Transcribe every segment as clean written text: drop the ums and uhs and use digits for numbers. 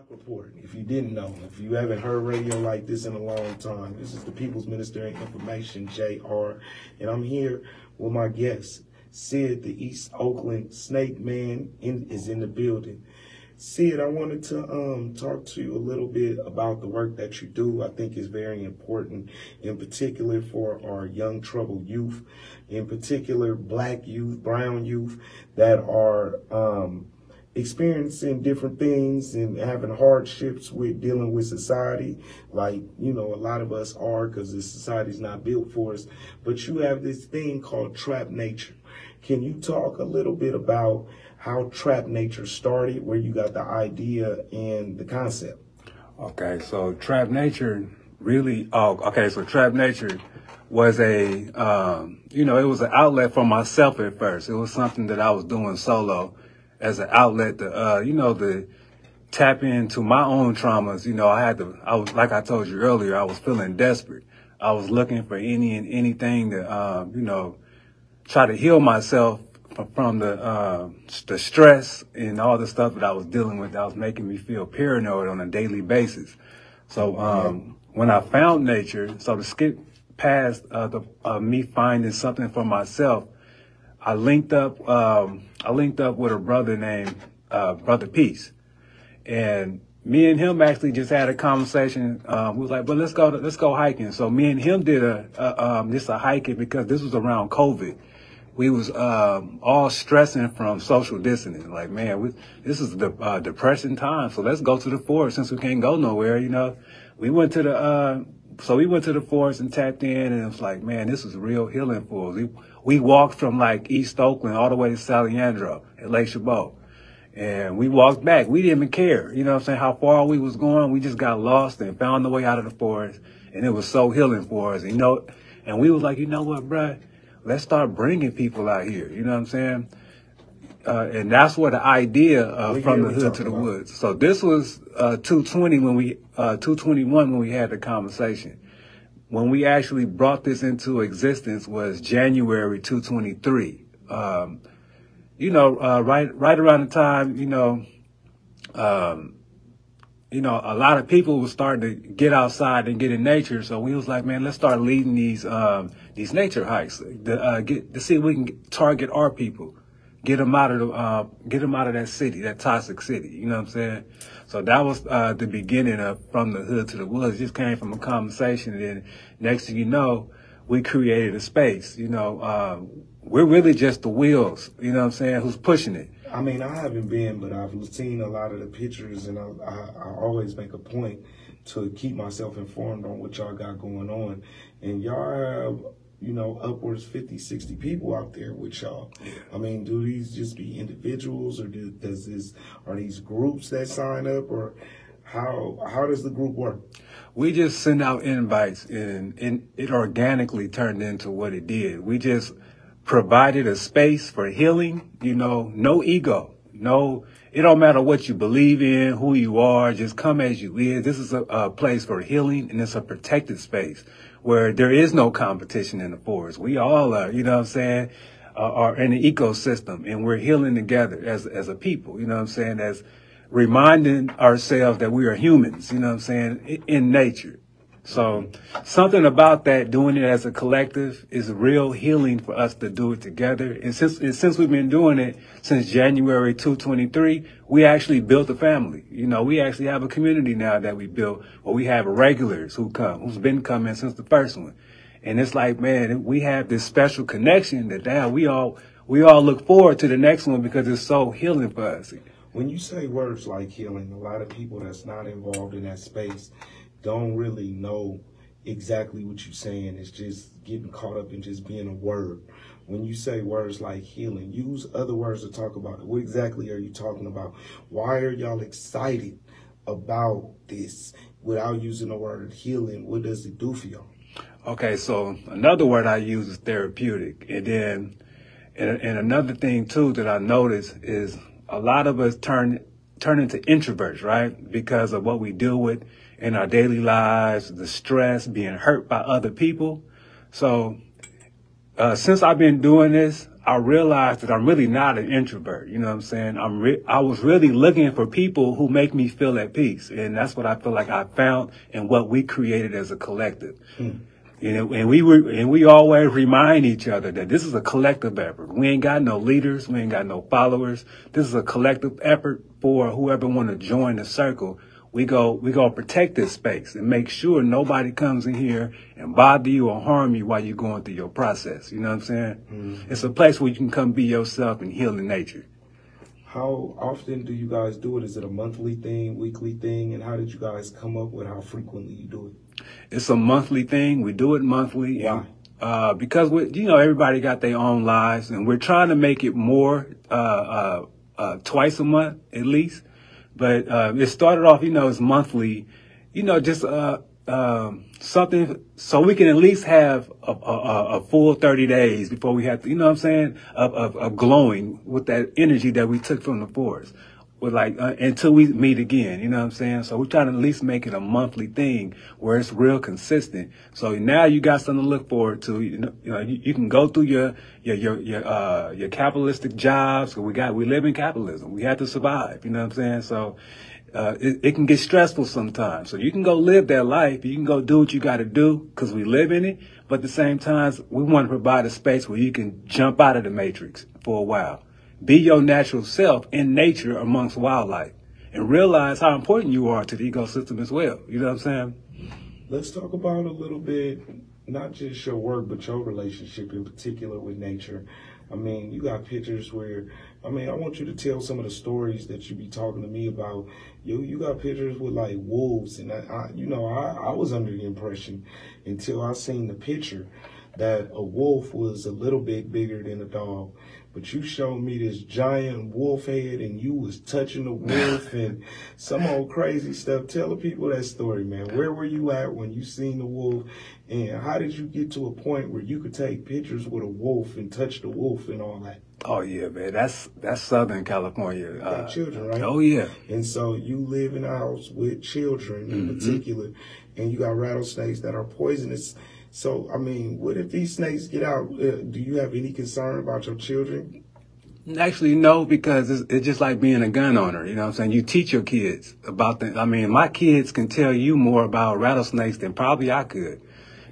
Block Report. If you didn't know, if you haven't heard radio like this in a long time, this is the People's Minister of Information, JR, and I'm here with my guest, Sid, the East Oakland Snake Man, is in the building. Sid, I wanted to talk to you a little bit about the work that you do. I think is very important, in particular for our young troubled youth, in particular black youth, brown youth that are experiencing different things and having hardships with dealing with society, like, you know, a lot of us are, because the society's not built for us. But you have this thing called Trap Nature. Can you talk a little bit about how Trap Nature started, where you got the idea and the concept? Okay, so Trap Nature really, so Trap Nature was it was an outlet for myself at first. It was something that I was doing solo as an outlet to, to tap into my own traumas. You know, I was, like I told you earlier, I was feeling desperate. I was looking for any and anything to, try to heal myself from the stress and all the stuff that I was dealing with that was making me feel paranoid on a daily basis. So, when I found nature, so to skip past me finding something for myself, I linked up with a brother named Brother Peace, and me and him actually just had a conversation. We was like, "But let's go hiking." So me and him did a hiking because this was around COVID. We was all stressing from social distancing. Like, man, this is the depression time, so let's go to the forest since we can't go nowhere. You know, we went to the forest and tapped in, and it was like, man, this is real healing for us. We walked from like East Oakland all the way to San Leandro at Lake Chabot. And we walked back. We didn't even care, you know what I'm saying, how far we was going. We just got lost and found the way out of the forest. And it was so healing for us, and we was like, you know what, bruh, let's start bringing people out here, you know what I'm saying? And that's where the idea from the hood to the woods. So this was 221 when we had the conversation. When we actually brought this into existence was January 2023. Right around the time, a lot of people were starting to get outside and get in nature. So we was like, man, let's start leading these nature hikes to see if we can target our people. Get them out of that city, that toxic city. You know what I'm saying? So that was the beginning of From the Hood to the Woods. It just came from a conversation, and then next thing you know, we created a space. We're really just the wheels. You know what I'm saying? Who's pushing it? I mean, I haven't been, but I've seen a lot of the pictures, and I always make a point to keep myself informed on what y'all got going on, and y'all have, upwards 50, 60 people out there with y'all. Yeah. I mean, do these just be individuals, or are these groups that sign up, or how does the group work? We just send out invites, and it organically turned into what it did. We just provided a space for healing, no ego. No, it don't matter what you believe in, who you are, just come as you is. This is a place for healing, and it's a protected space where there is no competition in the forest. We all are, are in the ecosystem, and we're healing together as a people, as reminding ourselves that we are humans, in nature. So something about that, doing it as a collective, is real healing for us to do it together. And since we've been doing it since January 2023, we actually built a family. We actually have a community now that we built, where we have regulars who's been coming since the first one. And it's like, man, we have this special connection that damn, we all look forward to the next one because it's so healing for us. When you say words like healing, a lot of people that's not involved in that space don't really know exactly what you're saying. It's just getting caught up in just being a word. When you say words like healing, use other words to talk about it. What exactly are you talking about? Why are y'all excited about this without using the word healing? What does it do for y'all? Okay, so another word I use is therapeutic. And then and another thing, too, that I noticed is a lot of us turn into introverts, right? Because of what we deal with in our daily lives, the stress, being hurt by other people. So since I've been doing this, I realized that I'm really not an introvert. You know what I'm saying? I was really looking for people who make me feel at peace. And that's what I feel like I found in what we created as a collective. You know, and we always remind each other that this is a collective effort. We ain't got no leaders. We ain't got no followers. This is a collective effort for whoever want to join the circle. We go protect this space and make sure nobody comes in here and bother you or harm you while you're going through your process. You know what I'm saying? It's a place where you can come be yourself and heal in nature. How often do you guys do it? Is it a monthly thing, weekly thing? And how did you guys come up with how frequently you do it? It's a monthly thing. We do it monthly. Why? Because everybody got their own lives, and we're trying to make it more twice a month at least. But it started off, as monthly, just something so we can at least have a full 30 days before we have to, of glowing with that energy that we took from the forest. With until we meet again, you know what I'm saying? So we're trying to at least make it a monthly thing where it's real consistent. So now you got something to look forward to. You can go through your capitalistic jobs. We live in capitalism. We have to survive. You know what I'm saying? So it can get stressful sometimes. So you can go live that life. You can go do what you got to do because we live in it. But at the same time, we want to provide a space where you can jump out of the matrix for a while. Be your natural self in nature amongst wildlife and realize how important you are to the ecosystem as well. You know what I'm saying? Let's talk about a little bit, not just your work, but your relationship in particular with nature. I mean, you got pictures where, I want you to tell some of the stories that you be talking to me about. You got pictures with like wolves, and I was under the impression until I seen the picture that a wolf was a little bit bigger than a dog. But you showed me this giant wolf head and you was touching the wolf and some old crazy stuff. Tell the people that story, man. Where were you at when you seen the wolf? And how did you get to a point where you could take pictures with a wolf and touch the wolf and all that? Oh, yeah, man. That's Southern California. You got children, right? Oh, yeah. And so you live in a house with children in particular, and you got rattlesnakes that are poisonous. So, what if these snakes get out? Do you have any concern about your children? Actually, no, because it's just like being a gun owner. You know what I'm saying? You teach your kids about my kids can tell you more about rattlesnakes than probably I could.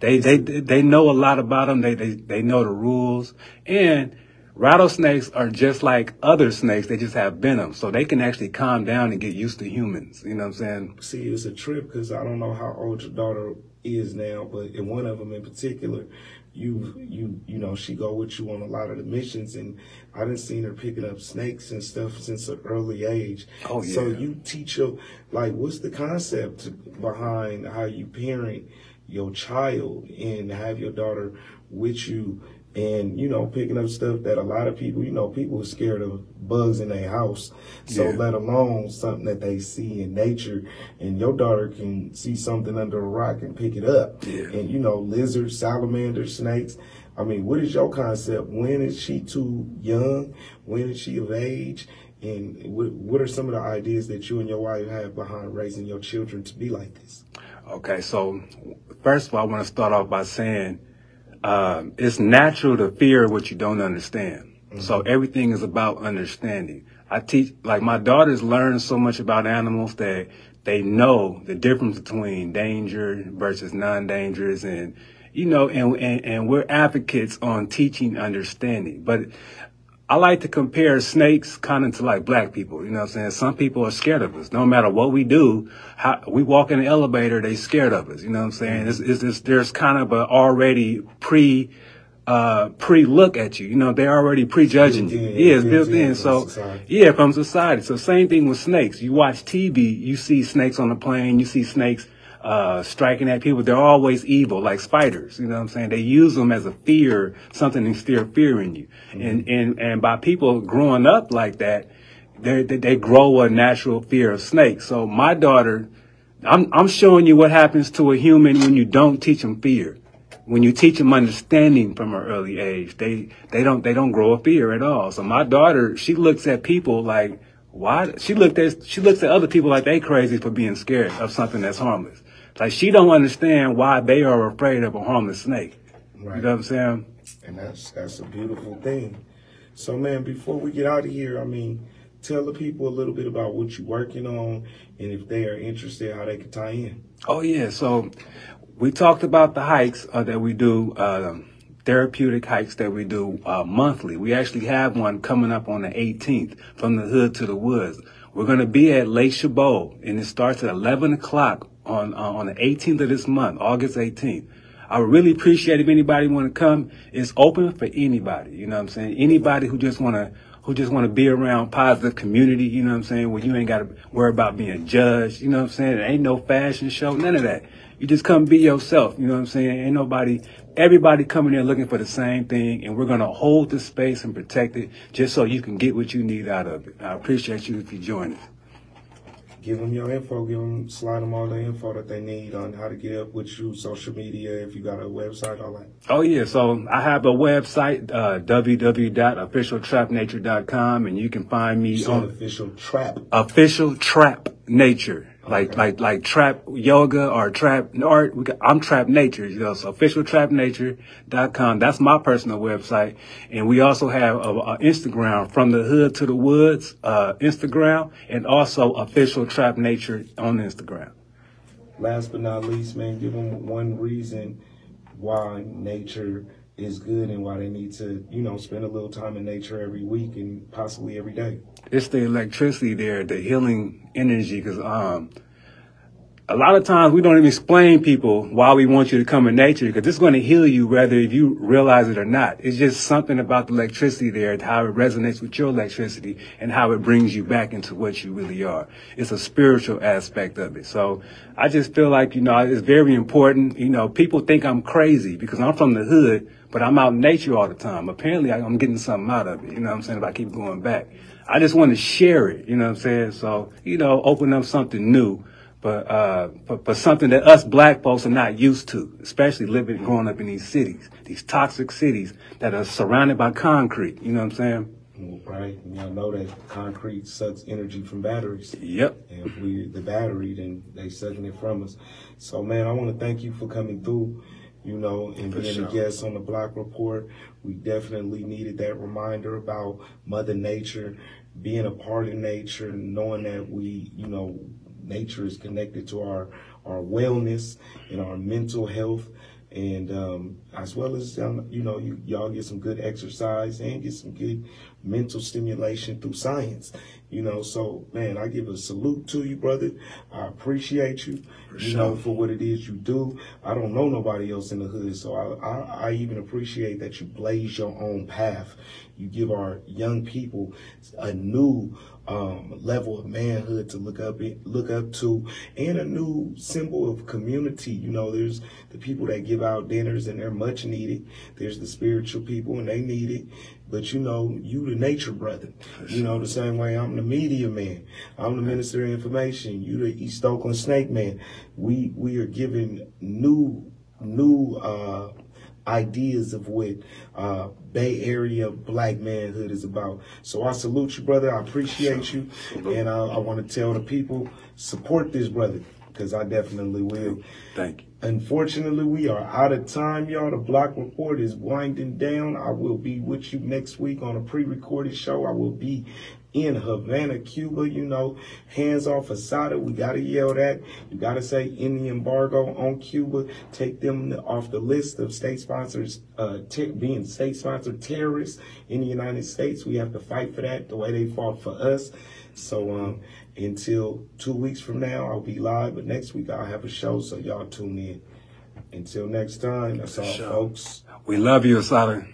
They know a lot about them. They know the rules. And rattlesnakes are just like other snakes. They just have venom. So they can actually calm down and get used to humans. You know what I'm saying? See, it's a trip because I don't know how old your daughter is now, but in one of them in particular, she go with you on a lot of the missions, and I done seen her picking up snakes and stuff since an early age. Oh, yeah. So you teach her, what's the concept behind how you parent your child and have your daughter with you and, picking up stuff that a lot of people, people are scared of bugs in their house. So let alone something that they see in nature, and your daughter can see something under a rock and pick it up. Yeah. And, lizards, salamanders, snakes. What is your concept? When is she too young? When is she of age? And what are some of the ideas that you and your wife have behind raising your children to be like this? Okay, so first of all, I want to start off by saying, it's natural to fear what you don't understand. So everything is about understanding. I teach, my daughters learn so much about animals that they know the difference between danger versus non-dangerous. And, and we're advocates on teaching understanding. But I like to compare snakes kind of to like black people. You know what I'm saying? Some people are scared of us. No matter what we do, we walk in the elevator, they scared of us. You know what I'm saying? There's kind of a already pre-look at you. They're already prejudging you. Yeah, it's built in. So, yeah, from society. So same thing with snakes. You watch TV, you see snakes on the plane, you see snakes striking at people. They're always evil, like spiders. You know what I'm saying? They use them as a fear, something to instill fear in you. And by people growing up like that, they grow a natural fear of snakes. So my daughter, I'm showing you what happens to a human when you don't teach them fear. When you teach them understanding from an early age, they don't grow a fear at all. So my daughter, she looks at people like, why? She looks at other people like they crazy for being scared of something that's harmless. Like she don't understand why they are afraid of a harmless snake. Right. You know what I'm saying? And that's a beautiful thing. So, man, before we get out of here, I mean, tell the people a little bit about what you're working on, and if they are interested, how they can tie in. Oh, yeah. So we talked about the hikes that we do, therapeutic hikes that we do monthly. We actually have one coming up on the 18th, From the Hood to the Woods. We're going to be at Lake Chabot, and it starts at 11 o'clock on the 18th of this month, August 18th. I would really appreciate if anybody want to come. It's open for anybody. You know what I'm saying? Anybody who just want to be around positive community. You know what I'm saying? Where you ain't got to worry about being judged. You know what I'm saying? There ain't no fashion show, none of that. You just come be yourself. You know what I'm saying? Ain't everybody coming there looking for the same thing, and we're going to hold the space and protect it just so you can get what you need out of it. I appreciate you if you join us. Give them your info. Slide them all the info that they need on how to get up with you, social media, if you got a website, all that. Oh, yeah. So I have a website, www.officialtrapnature.com, and you can find me on Official Trap. Official Trap Nature. Like trap yoga or trap art. I'm Trap Nature, you know, so officialtrapnature.com. That's my personal website. And we also have a Instagram, From the Hood to the Woods, Instagram, and also Official Trap Nature on Instagram. Last but not least, man, give them one reason why nature is good and why they need to, you know, spend a little time in nature every week and possibly every day. It's the electricity there, the healing energy, because a lot of times we don't even explain people why we want you to come in nature, because it's going to heal you whether if you realize it or not. It's just something about the electricity there, how it resonates with your electricity and how it brings you back into what you really are. It's a spiritual aspect of it. So I just feel like, you know, it's very important. You know, people think I'm crazy because I'm from the hood, but I'm out in nature all the time. Apparently I'm getting something out of it. You know what I'm saying? If I keep going back, I just want to share it. You know what I'm saying? So, you know, open up something new. But something that us black folks are not used to, especially growing up in these cities, these toxic cities that are surrounded by concrete. You know what I'm saying? Right. And y'all know that concrete sucks energy from batteries. Yep. And if we're the battery, then they sucking it from us. So, man, I want to thank you for coming through, you know, and being a guest on the Block Report. We definitely needed that reminder about Mother Nature, being a part of nature, knowing that we, you know, nature is connected to our wellness and our mental health, and as well as, you know, y'all get some good exercise and get some good mental stimulation through science, you know. So, man, I give a salute to you, brother. I appreciate you, you know, for what it is you do. I don't know nobody else in the hood, so I even appreciate that you blaze your own path. You give our young people a new level of manhood to look up to, and a new symbol of community. You know, there's the people that give out dinners and they're much needed. There's the spiritual people and they need it. But, you know, you the nature brother. You know, the same way I'm the media man. I'm the minister of information. You the East Oakland snake man. We are giving new ideas of what Bay Area black manhood is about. So I salute you, brother. I appreciate you. And I want to tell the people, support this brother, because I definitely will. Thank you. Unfortunately, we are out of time, y'all. The Block Report is winding down. I will be with you next week on a pre-recorded show. I will be in Havana, Cuba, you know, hands off Asada. We got to yell that. You got to say in the embargo on Cuba. Take them off the list of state sponsors, being state-sponsored terrorists in the United States. We have to fight for that the way they fought for us. So until 2 weeks from now, I'll be live. But next week, I'll have a show, so y'all tune in. Until next time, that's all, folks. We love you, Asada.